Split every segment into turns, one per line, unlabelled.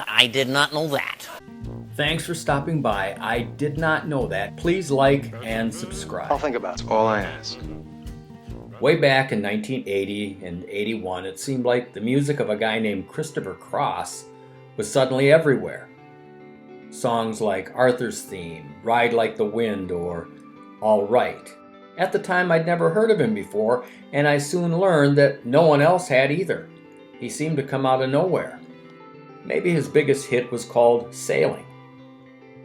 I did not know that.
Thanks for stopping by. I did not know that. Please like and subscribe.
I'll think about it. That's all I ask.
Way back in 1980 and 81, it seemed like the music of a guy named Christopher Cross was suddenly everywhere. Songs like Arthur's Theme, Ride Like the Wind, or All Right. At the time, I'd never heard of him before, and I soon learned that no one else had either. He seemed to come out of nowhere. Maybe his biggest hit was called Sailing.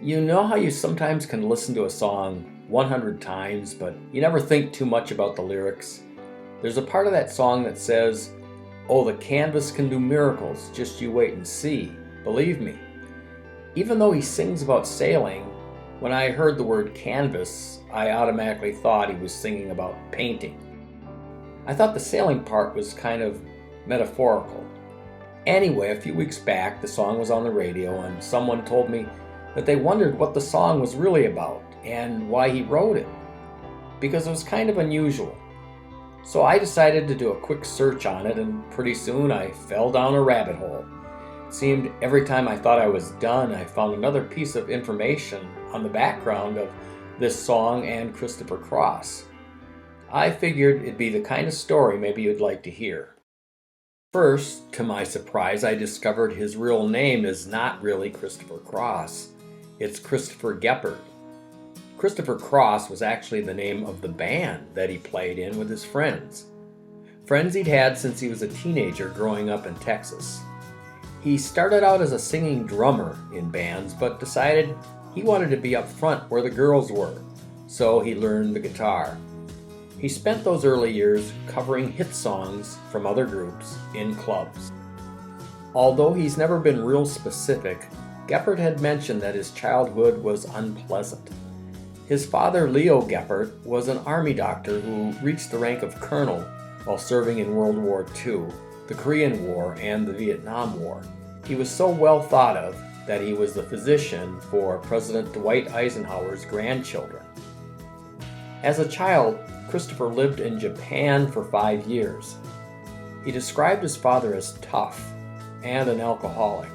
You know how you sometimes can listen to a song 100 times, but you never think too much about the lyrics? There's a part of that song that says, "Oh, the canvas can do miracles, just you wait and see, believe me." Even though he sings about sailing, when I heard the word canvas, I automatically thought he was singing about painting. I thought the sailing part was kind of metaphorical. Anyway, a few weeks back, the song was on the radio, and someone told me that they wondered what the song was really about and why he wrote it, because it was kind of unusual. So I decided to do a quick search on it, and pretty soon I fell down a rabbit hole. It seemed every time I thought I was done, I found another piece of information on the background of this song and Christopher Cross. I figured it'd be the kind of story maybe you'd like to hear. First, to my surprise, I discovered his real name is not really Christopher Cross. It's Christopher Geppert. Christopher Cross was actually the name of the band that he played in with his friends. Friends he'd had since he was a teenager growing up in Texas. He started out as a singing drummer in bands, but decided he wanted to be up front where the girls were, so he learned the guitar. He spent those early years covering hit songs from other groups in clubs. Although he's never been real specific, Geppert had mentioned that his childhood was unpleasant. His father, Leo Geppert, was an army doctor who reached the rank of colonel while serving in World War II, the Korean War, and the Vietnam War. He was so well thought of that he was the physician for President Dwight Eisenhower's grandchildren. As a child, Christopher lived in Japan for 5 years. He described his father as tough and an alcoholic.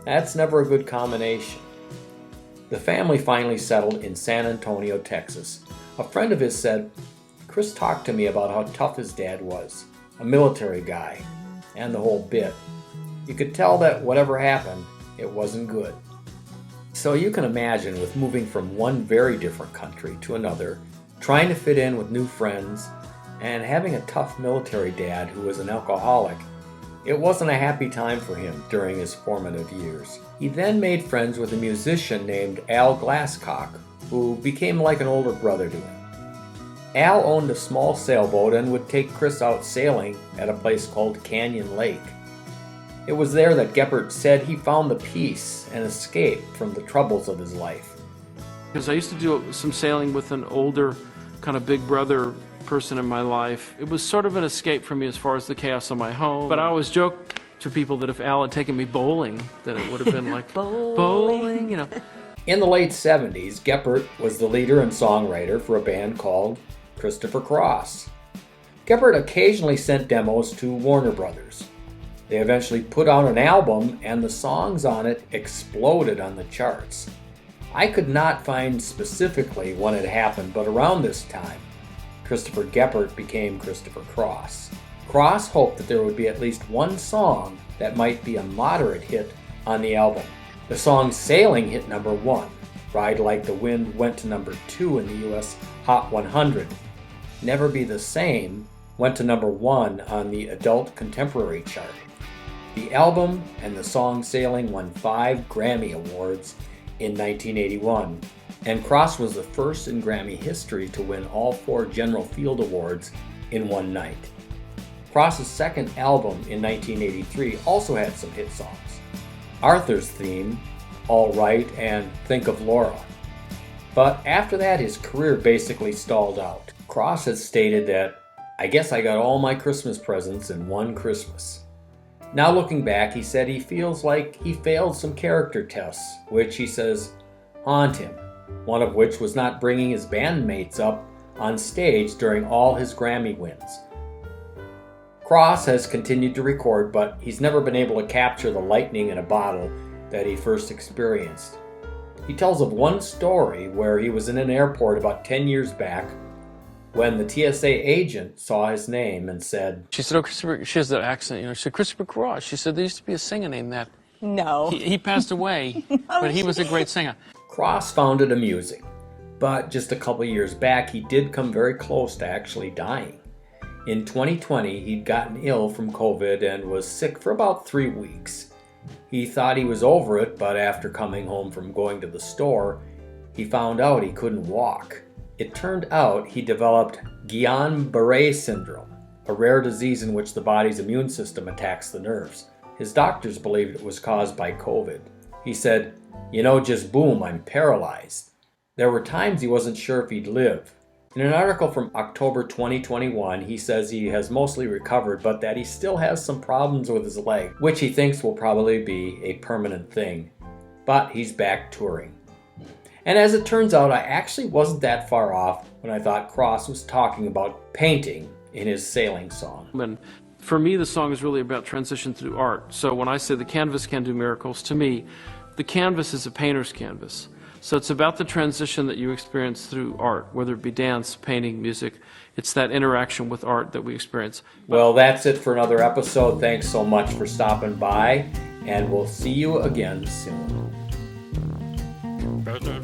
That's never a good combination. The family finally settled in San Antonio, Texas. A friend of his said, "Chris talked to me about how tough his dad was, a military guy, and the whole bit. You could tell that whatever happened, it wasn't good." So you can imagine with moving from one very different country to another, trying to fit in with new friends, and having a tough military dad who was an alcoholic, it wasn't a happy time for him during his formative years. He then made friends with a musician named Al Glasscock, who became like an older brother to him. Al owned a small sailboat and would take Chris out sailing at a place called Canyon Lake. It was there that Geppert said he found the peace and escape from the troubles of his life.
Because I used to do some sailing with an older kind of big brother person in my life. It was sort of an escape for me as far as the chaos of my home. But I always joke to people that if Al had taken me bowling, that it would have been like bowling, you know.
In the late 70s, Geppert was the leader and songwriter for a band called Christopher Cross. Geppert occasionally sent demos to Warner Brothers. They eventually put out an album, and the songs on it exploded on the charts. I could not find specifically when it happened, but around this time, Christopher Geppert became Christopher Cross. Cross hoped that there would be at least one song that might be a moderate hit on the album. The song Sailing hit number 1. Ride Like the Wind went to number 2 in the US Hot 100. Never Be the Same went to number 1 on the Adult Contemporary chart. The album and the song Sailing won 5 Grammy Awards in 1981, and Cross was the first in Grammy history to win all 4 General Field Awards in one night. Cross's second album in 1983 also had some hit songs: Arthur's Theme, All Right, and Think of Laura. But after that, his career basically stalled out. Cross has stated that, "I guess I got all my Christmas presents in one Christmas." Now looking back, he said he feels like he failed some character tests, which he says haunt him, one of which was not bringing his bandmates up on stage during all his Grammy wins. Cross has continued to record, but he's never been able to capture the lightning in a bottle that he first experienced. He tells of one story where he was in an airport about 10 years back when the TSA agent saw his name and said,
She said, oh, Christopher, she has that accent, you know, she said, Christopher Cross. She said, there used to be a singer named that.
No.
He passed away, but he was a great singer.
Cross found it amusing, but just a couple years back, he did come very close to actually dying. In 2020, he'd gotten ill from COVID and was sick for about 3 weeks. He thought he was over it, but after coming home from going to the store, he found out he couldn't walk. It turned out he developed Guillain-Barré Syndrome, a rare disease in which the body's immune system attacks the nerves. His doctors believed it was caused by COVID. He said, "You know, just boom, I'm paralyzed." There were times he wasn't sure if he'd live. In an article from October 2021, he says he has mostly recovered, but that he still has some problems with his leg, which he thinks will probably be a permanent thing. But he's back touring. And as it turns out, I actually wasn't that far off when I thought Cross was talking about painting in his sailing song.
And for me, the song is really about transition through art. So when I say the canvas can do miracles, to me, the canvas is a painter's canvas. So it's about the transition that you experience through art, whether it be dance, painting, music. It's that interaction with art that we experience.
Well, that's it for another episode. Thanks so much for stopping by, and we'll see you again soon.
Better